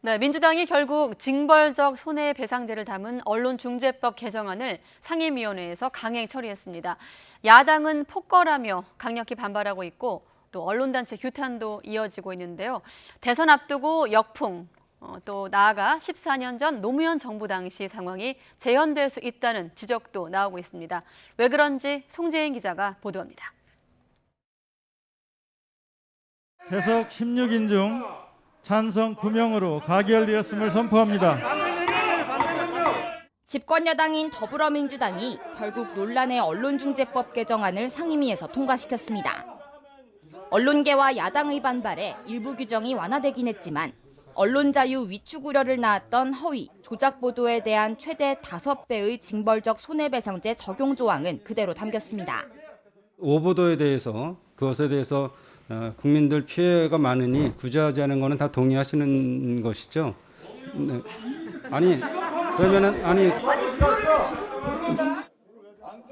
네, 민주당이 결국 징벌적 손해배상제를 담은 언론중재법 개정안을 상임위원회에서 강행 처리했습니다. 야당은 폭거라며 강력히 반발하고 있고 또 언론단체 규탄도 이어지고 있는데요. 대선 앞두고 역풍, 또 나아가 14년 전 노무현 정부 당시 상황이 재현될 수 있다는 지적도 나오고 있습니다. 왜 그런지 송재인 기자가 보도합니다. 재석 16인 중 찬성 9명으로 가결되었음을 선포합니다. 집권 여당인 더불어민주당이 결국 논란의 언론중재법 개정안을 상임위에서 통과시켰습니다. 언론계와 야당의 반발에 일부 규정이 완화되긴 했지만 언론 자유 위축 우려를 낳았던 허위, 조작 보도에 대한 최대 5배의 징벌적 손해배상제 적용 조항은 그대로 담겼습니다. 오보도에 대해서 그것에 대해서 국민들 피해가 많으니 구제하지 않은 것은 다 동의하시는 것이죠. 네.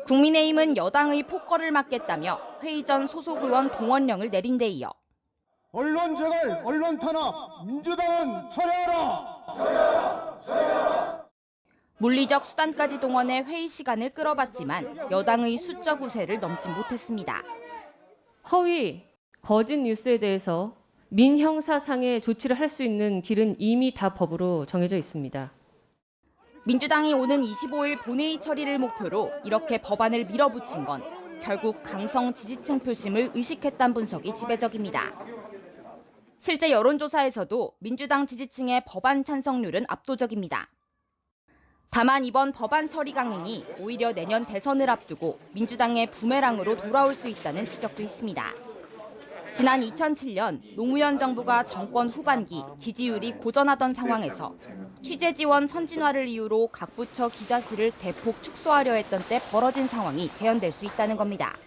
국민의힘은 여당의 폭거를 막겠다며 회의 전 소속 의원 동원령을 내린 데 이어 언론 재갈, 언론 탄압, 민주당은 철회하라! 물리적 수단까지 동원해 회의 시간을 끌어봤지만 여당의 수적 우세를 넘지 못했습니다. 허위, 거짓 뉴스에 대해서 민형사상의 조치를 할 수 있는 길은 이미 다 법으로 정해져 있습니다. 민주당이 오는 25일 본회의 처리를 목표로 이렇게 법안을 밀어붙인 건 결국 강성 지지층 표심을 의식했다는 분석이 지배적입니다. 실제 여론조사에서도 민주당 지지층의 법안 찬성률은 압도적입니다. 다만 이번 법안 처리 강행이 오히려 내년 대선을 앞두고 민주당의 부메랑으로 돌아올 수 있다는 지적도 있습니다. 지난 2007년 노무현 정부가 정권 후반기 지지율이 고전하던 상황에서 취재 지원 선진화를 이유로 각 부처 기자실을 대폭 축소하려 했던 때 벌어진 상황이 재현될 수 있다는 겁니다.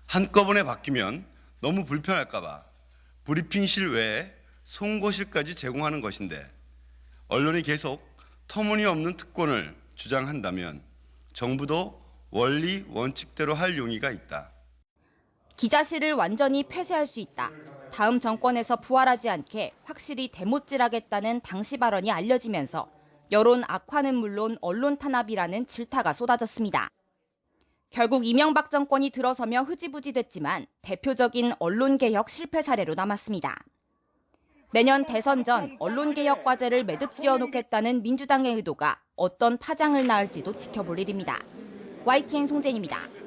한꺼번에 바뀌면 너무 불편할까 봐 브리핑실 외에 송고실까지 제공하는 것인데 언론이 계속 터무니없는 특권을 주장한다면 정부도 원리 원칙대로 할 용의가 있다. 기자실을 완전히 폐쇄할 수 있다. 다음 정권에서 부활하지 않게 확실히 대못질하겠다는 당시 발언이 알려지면서 여론 악화는 물론 언론 탄압이라는 질타가 쏟아졌습니다. 결국 이명박 정권이 들어서며 흐지부지 됐지만 대표적인 언론개혁 실패 사례로 남았습니다. 내년 대선 전 언론개혁 과제를 매듭 지어놓겠다는 민주당의 의도가 어떤 파장을 낳을지도 지켜볼 일입니다. YTN 송재인입니다.